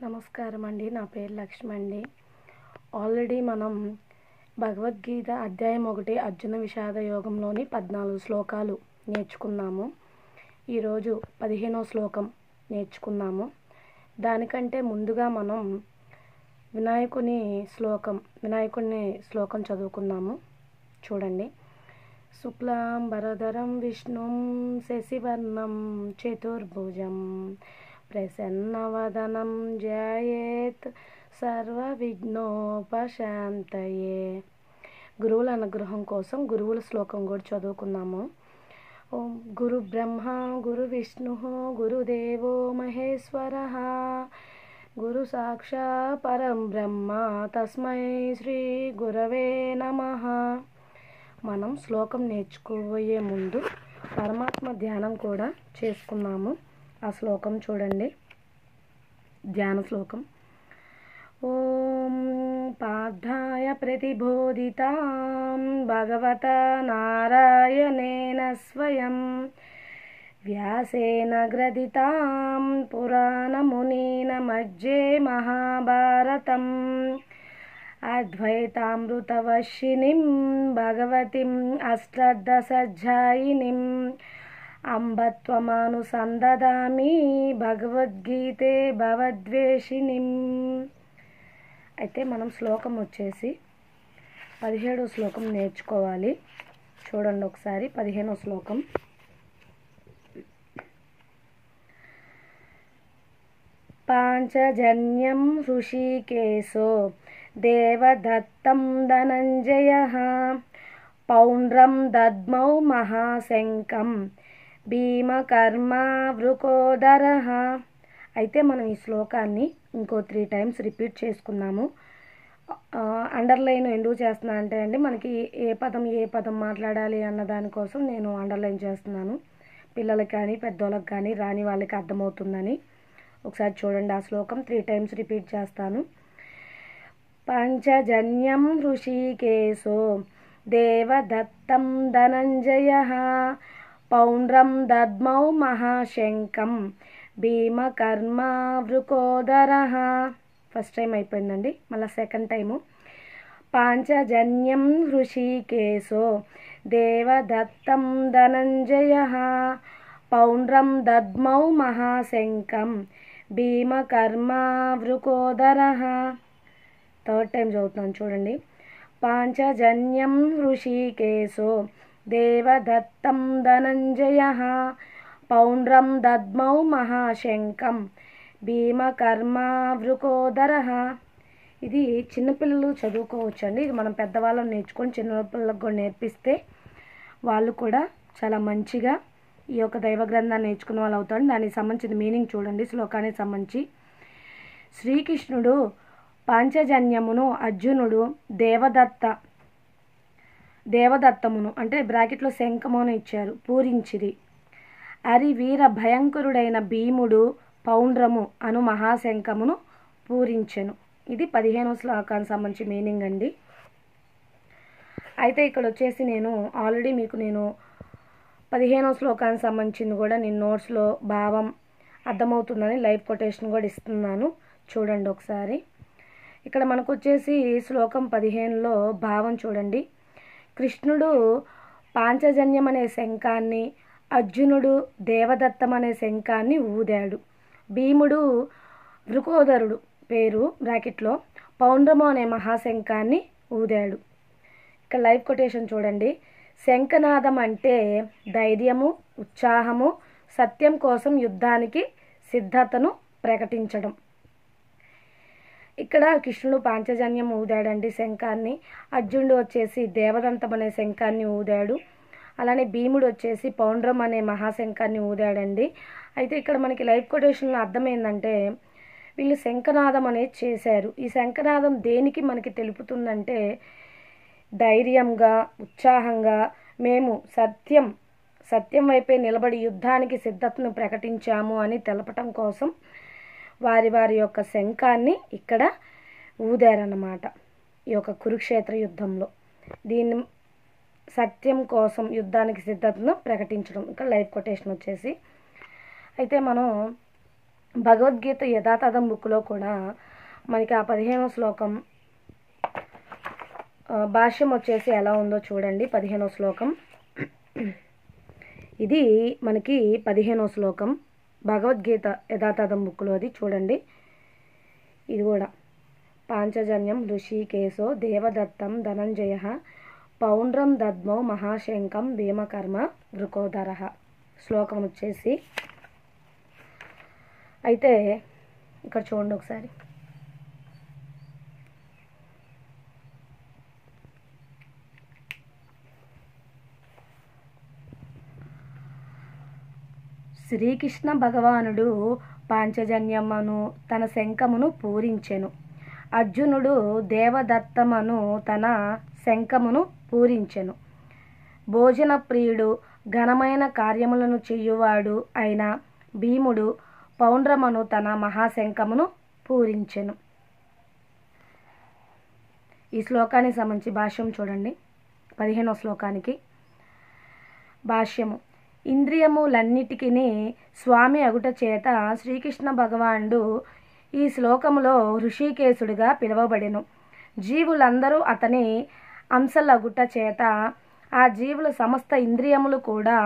నమస్కారం అండి. నా పేరు లక్ష్మి అండి. ఆల్రెడీ మనం భగవద్గీత అధ్యాయం 1 అర్జున విషాద యోగంలోని 14 శ్లోకాలు నేర్చుకున్నాము. ఈరోజు 15వ శ్లోకం నేర్చుకున్నాము. దానికంటే ముందుగా మనం వినాయకుని శ్లోకం చదువుకున్నాము. చూడండి. శుక్లాంబరధరం విష్ణుం శశివర్ణం చతుర్భుజం ప్రసన్నవదనం ధ్యాయేత్ సర్వవిఘ్నోపశాంతయే. గురువుల అనుగ్రహం కోసం గురువుల శ్లోకం కూడా చదువుకున్నాము. ఓం గురు బ్రహ్మ గురు విష్ణు గురుదేవో మహేశ్వర గురు సాక్షాత్ పరం బ్రహ్మ తస్మై శ్రీ గురవే నమః. మనం శ్లోకం నేర్చుకోబోయే ముందు పరమాత్మ ధ్యానం కూడా చేసుకున్నాము. ఆ శ్లోకం చూడండి. ధ్యాన శ్లోకం. ఓం పార్థాయ ప్రతిబోధితాం భగవత నారాయణేన స్వయం వ్యాసేన గ్రథితాం పురాణమునీన మధ్యే మహాభారతం అద్వైతామృతవర్షిణీం భగవతిం అష్టాదశాధ్యాయినీం అంబత్వమానుసందదామి భగవద్గీతే భవద్వేషిణీం. అయితే మనం శ్లోకం వచ్చేసి 17వ శ్లోకం నేర్చుకోవాలి. చూడండి ఒకసారి. 15వ శ్లోకం. పాంచజన్యం హృషీకేశో దేవదత్తం ధనంజయః పౌండ్రం దద్మౌ మహాశంకం భీమకర్మా వృకోదరః. అయితే మనం ఈ శ్లోకాన్ని ఇంకో 3 times రిపీట్ చేసుకున్నాము. అండర్లైన్ ఎందుకు చేస్తున్నా అంటే అండి, మనకి ఏ పదం మాట్లాడాలి అన్న దానికోసం నేను అండర్లైన్ చేస్తున్నాను. పిల్లలకి కానీ పెద్దోళ్ళకి కానీ రాని వాళ్ళకి అర్థమవుతుందని. ఒకసారి చూడండి. ఆ శ్లోకం 3 times రిపీట్ చేస్తాను. పంచజన్యం హృషీకేశో దేవదత్తం ధనంజయః పౌండ్రం దద్మౌ మహాశంకం భీమకర్మా వృకోదరః. ఫస్ట్ టైం అయిపోయిందండి. మళ్ళీ సెకండ్ టైము. పాంచజన్యం హృషీకేశో దేవదత్తం ధనంజయః పౌండ్రం దద్మౌ మహాశంకం భీమకర్మా వృకోదరః. థర్డ్ టైం చదువుతున్నాను చూడండి. పాంచజన్యం హృషీకేశో దేవదత్తం ధనంజయః పౌండ్రం దద్మౌ మహాశంకం భీమకర్మా వృకోదరః. ఇది చిన్నపిల్లలు చదువుకోవచ్చండి. ఇది మనం పెద్దవాళ్ళం నేర్చుకొని చిన్నపిల్లలకు కూడా నేర్పిస్తే వాళ్ళు కూడా చాలా మంచిగా ఈ యొక్క దైవ గ్రంథాన్ని నేర్చుకున్న వాళ్ళు అవుతారు. దానికి సంబంధించిన మీనింగ్ చూడండి. శ్లోకానికి సంబంధించి శ్రీకృష్ణుడు పాంచజన్యమును అర్జునుడు దేవదత్తమును అంటే బ్రాకెట్లో శంఖమును ఇచ్చారు పూరించిది. అరి వీర భయంకరుడైన భీముడు పౌండ్రము అను మహాశంఖమును పూరించెను. ఇది 15వ శ్లోకానికి సంబంధించి మీనింగ్ అండి. అయితే ఇక్కడ వచ్చేసి నేను ఆల్రెడీ మీకు 15వ శ్లోకానికి సంబంధించింది కూడా నేను నోట్స్లో భావం అర్థమవుతుందని లైవ్ కొటేషన్ కూడా ఇస్తున్నాను. చూడండి ఒకసారి. ఇక్కడ మనకు వచ్చేసి శ్లోకం 15లో భావం చూడండి. కృష్ణుడు పాంచజన్యం అనే శంఖాన్ని, అర్జునుడు దేవదత్తం అనే శంఖాన్ని ఊదాడు. భీముడు వృకోదరుడు పేరు బ్రాకెట్లో పౌండ్రము అనే మహాశంఖాన్ని ఊదాడు. ఇక్కడ లైవ్ కొటేషన్ చూడండి. శంఖనాదం అంటే ధైర్యము, ఉత్సాహము, సత్యం కోసం యుద్ధానికి సిద్ధతను ప్రకటించడం. ఇక్కడ కృష్ణుడు పాంచజన్యం ఊదాడండి శంఖాన్ని. అర్జునుడు వచ్చేసి దేవదంతం అనే శంఖాన్ని ఊదాడు. అలానే భీముడు వచ్చేసి పౌండ్రం అనే మహాశంఖాన్ని ఊదాడండి. అయితే ఇక్కడ మనకి లైవ్ కొటేషన్లో అర్థం ఏంటంటే వీళ్ళు శంఖనాదం అనేది చేశారు. ఈ శంఖనాదం దేనికి మనకి తెలుపుతుందంటే ధైర్యంగా, ఉత్సాహంగా మేము సత్యం వైపే నిలబడి యుద్ధానికి సిద్ధతను ప్రకటించాము అని తెలపటం కోసం వారి యొక్క శంఖాన్ని ఇక్కడ ఊదారన్నమాట. ఈ యొక్క కురుక్షేత్ర యుద్ధంలో దీన్ని సత్యం కోసం యుద్ధానికి సిద్ధతను ప్రకటించడం. ఇక్కడ లైవ్ కొటేషన్ వచ్చేసి అయితే మనం భగవద్గీత యథాతథం బుక్లో కూడా మనకి ఆ 15వ శ్లోకం భాష్యం వచ్చేసి ఎలా ఉందో చూడండి. 15వ శ్లోకం ఇది మనకి 15వ శ్లోకం భగవద్గీత యథాతథం బుక్లోది చూడండి. ఇది కూడా పాంచజన్యం ఋషికేశో దేవదత్తం ధనంజయ పౌండ్రం దద్మౌ మహాశంకం భీమకర్మ వృకోదర శ్లోకం వచ్చేసి. అయితే ఇక్కడ చూడండి ఒకసారి. శ్రీకృష్ణ భగవానుడు పాంచజన్యమును తన శంఖమును పూరించెను. అర్జునుడు దేవదత్తమను తన శంఖమును పూరించెను. భోజన ప్రియుడు ఘనమైన కార్యములను చెయ్యువాడు అయిన భీముడు పౌండ్రమను తన మహాశంఖమును పూరించెను. ఈ శ్లోకానికి సంబంధించి భాష్యం చూడండి. 15వ శ్లోకానికి భాష్యము. ఇంద్రియములన్నిటికీ స్వామి అగుట చేత శ్రీకృష్ణ భగవానుడు ఈ శ్లోకములో ఋషికేశుడిగా పిలువబడెను. జీవులందరూ అతని అంశలగుట చేత ఆ జీవుల సమస్త ఇంద్రియములు కూడా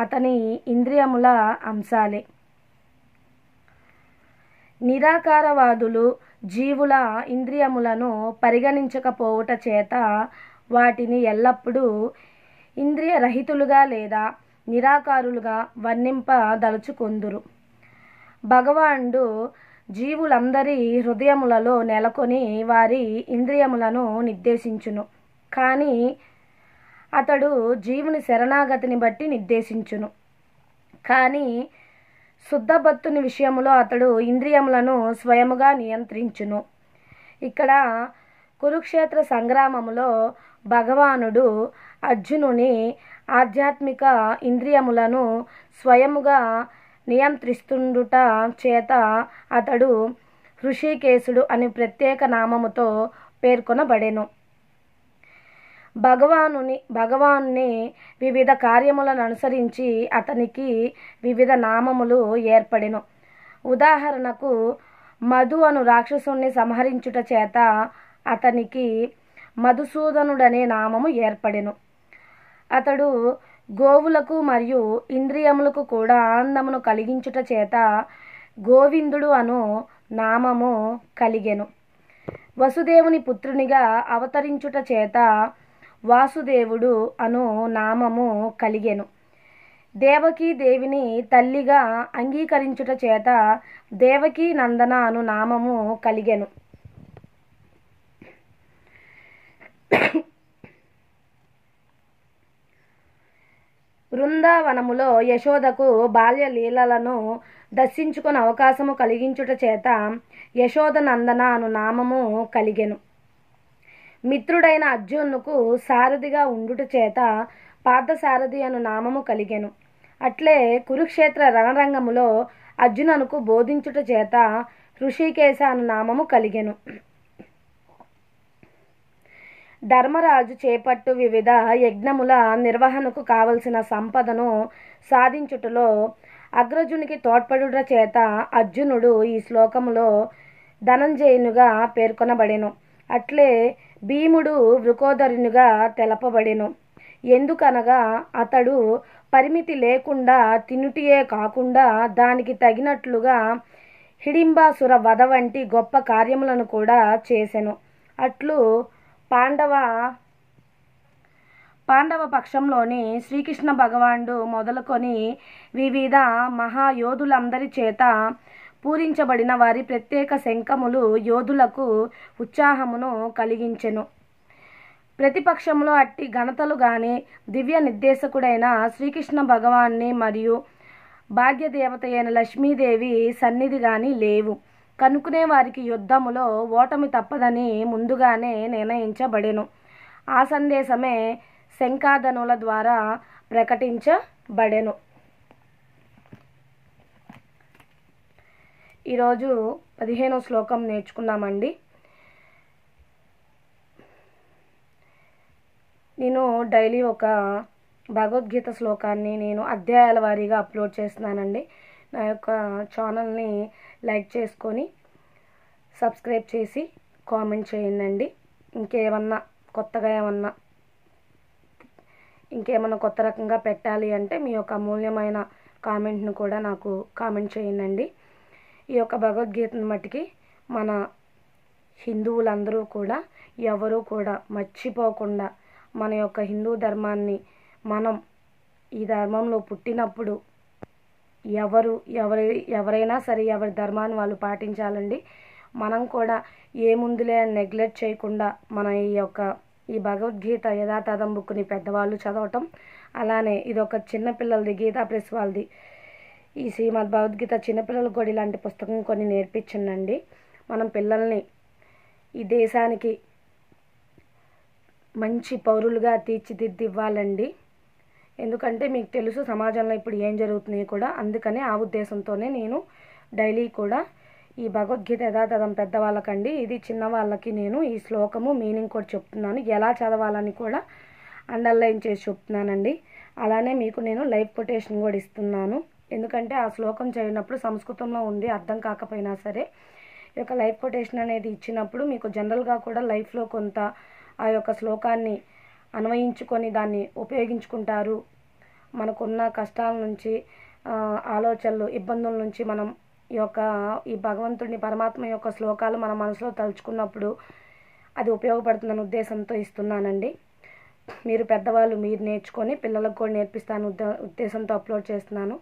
అతని ఇంద్రియముల అంశాలే. నిరాకారవాదులు జీవుల ఇంద్రియములను పరిగణించకపోవుట చేత వాటిని ఎల్లప్పుడూ ఇంద్రియరహితులుగా లేదా నిరాకారులుగా వర్ణింపదలుచుకొందురు. భగవానుడు జీవులందరి హృదయములలో నెలకొని వారి ఇంద్రియములను నిర్దేశించును. కానీ అతడు జీవుని శరణాగతిని బట్టి నిర్దేశించును. కానీ శుద్ధ భక్తుని విషయంలో అతడు ఇంద్రియములను స్వయముగా నియంత్రించును. ఇక్కడ కురుక్షేత్ర సంగ్రామములో భగవానుడు అర్జునుని ఆధ్యాత్మిక ఇంద్రియములను స్వయముగా నియంత్రిస్తుండుట చేత అతడు ఋషికేశుడు అని ప్రత్యేక నామముతో పేర్కొనబడెను. భగవానుని వివిధ కార్యములను అనుసరించి అతనికి వివిధ నామములు ఏర్పడెను. ఉదాహరణకు మధు అను రాక్షసుని సంహరించుట చేత అతనికి మధుసూదనుడనే నామము ఏర్పడెను. అతడు గోవులకు మరియు ఇంద్రియములకు కూడా ఆనందమును కలిగించుట చేత గోవిందుడు అను నామము కలిగెను. వసుదేవుని పుత్రునిగా అవతరించుట చేత వాసుదేవుడు అను నామము కలిగెను. దేవకీ దేవిని తల్లిగా అంగీకరించుట చేత దేవకీ నందన అను నామము కలిగెను. బృందావనములో యశోదకు బాల్య లీలలను దర్శించుకుని అవకాశము కలిగించుట చేత యశోద నందన అను నామము కలిగెను. మిత్రుడైన అర్జునుకు సారథిగా ఉండుట చేత పార్థసారథి అను నామము కలిగెను. అట్లే కురుక్షేత్ర రణరంగములో అర్జునునకు బోధించుట చేత ఋషికేశ అను నామము కలిగెను. ధర్మరాజు చేపట్టు వివిధ యజ్ఞముల నిర్వహణకు కావలసిన సంపదను సాధించుటలో అగ్రజునికి తోడ్పడుట చేత అర్జునుడు ఈ శ్లోకములో ధనంజయునిగా పేర్కొనబడెను. అట్లే భీముడు వృకోదరునిగా తెలపబడెను. ఎందుకనగా అతడు పరిమితి లేకుండా తినుటియే కాకుండా దానికి తగినట్లుగా హిడింబాసుర వధ వంటి గొప్ప కార్యములను కూడా చేసెను. అట్లు పాండవ పక్షంలోని శ్రీకృష్ణ భగవానుడు మొదలుకొని వివిధ మహాయోధులందరి చేత పూరించబడిన వారి ప్రత్యేక శంఖములు యోధులకు ఉత్సాహమును కలిగించెను. ప్రతిపక్షంలో అట్టి ఘనతలు గాని దివ్య నిర్దేశకుడైన శ్రీకృష్ణ భగవాన్ని మరియు భాగ్యదేవత అయిన లక్ష్మీదేవి సన్నిధి గాని లేవు. కనుకునే వారికి యుద్ధములో ఓటమి తప్పదని ముందుగానే నిర్ణయించబడెను. ఆ సందేశమే శంఖాధనుల ద్వారా ప్రకటించబడెను. ఈరోజు 15వ శ్లోకం నేర్చుకున్నామండి. నేను డైలీ ఒక భగవద్గీత శ్లోకాన్ని నేను అధ్యాయాల వారీగా అప్లోడ్ చేస్తున్నానండి. నా యొక్క ఛానల్ని లైక్ చేసుకొని సబ్స్క్రైబ్ చేసి కామెంట్ చేయండి. ఇంకేమన్నా కొత్త రకంగా పెట్టాలి అంటే మీ యొక్క అమూల్యమైన కామెంట్ను కూడా నాకు కామెంట్ చేయండి. ఈ యొక్క భగవద్గీతను మట్టికి మన హిందువులందరూ కూడా ఎవరూ కూడా మర్చిపోకుండా మన యొక్క హిందూ ధర్మాన్ని మనం ఈ ధర్మంలో పుట్టినప్పుడు ఎవరైనా సరే ఎవరి ధర్మాన్ని వాళ్ళు పాటించాలండి. మనం కూడా ఏముందులే అని నెగ్లెక్ట్ చేయకుండా మన ఈ భగవద్గీత యథాతథం బుక్ని పెద్దవాళ్ళు చదవటం, అలానే ఇది ఒక చిన్నపిల్లలది గీతా ప్రెస్ వాళ్ళది ఈ శ్రీమద్ భగవద్గీత చిన్నపిల్లలకు కూడా ఇలాంటి పుస్తకం కొన్ని నేర్పించండి. మనం పిల్లల్ని ఈ దేశానికి మంచి పౌరులుగా తీర్చిదిద్దివ్వాలండి. ఎందుకంటే మీకు తెలుసు సమాజంలో ఇప్పుడు ఏం జరుగుతున్నాయి కూడా. అందుకనే ఆ ఉద్దేశంతోనే నేను డైలీ కూడా ఈ భగవద్గీత యథాతథం పెద్దవాళ్ళకండి, ఇది చిన్నవాళ్ళకి నేను ఈ శ్లోకము మీనింగ్ కూడా చెప్తున్నాను, ఎలా చదవాలని కూడా అండర్లైన్ చేసి చెప్తున్నానండి. అలానే మీకు నేను లైవ్ కొటేషన్ కూడా ఇస్తున్నాను. ఎందుకంటే ఆ శ్లోకం చదివినప్పుడు సంస్కృతంలో ఉంది, అర్థం కాకపోయినా సరే ఈ యొక్క లైవ్ కొటేషన్ అనేది ఇచ్చినప్పుడు మీకు జనరల్గా కూడా లైఫ్లో కొంత ఆ యొక్క శ్లోకాన్ని అన్వయించుకొని దాన్ని ఉపయోగించుకుంటారు. మనకున్న కష్టాల నుంచి, ఆలోచనలు, ఇబ్బందుల నుంచి మనం ఈ భగవంతుడిని, పరమాత్మ యొక్క శ్లోకాలు మన మనసులో తలుచుకున్నప్పుడు అది ఉపయోగపడుతుందన్న ఉద్దేశంతో ఇస్తున్నానండి. మీరు పెద్దవాళ్ళు మీరు నేర్చుకొని పిల్లలకు కూడా నేర్పిస్తాను ఉద్దేశంతో అప్లోడ్ చేస్తున్నాను.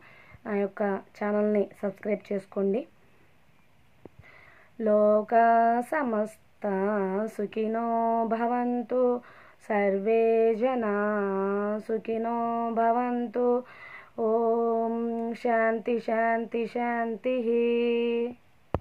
నా యొక్క ఛానల్ని సబ్స్క్రైబ్ చేసుకోండి. లోకా సమస్త సుఖినో భవంతు, సర్వే జనా సుఖినో భవంతు. ఓం శాంతి శాంతి శాంతి.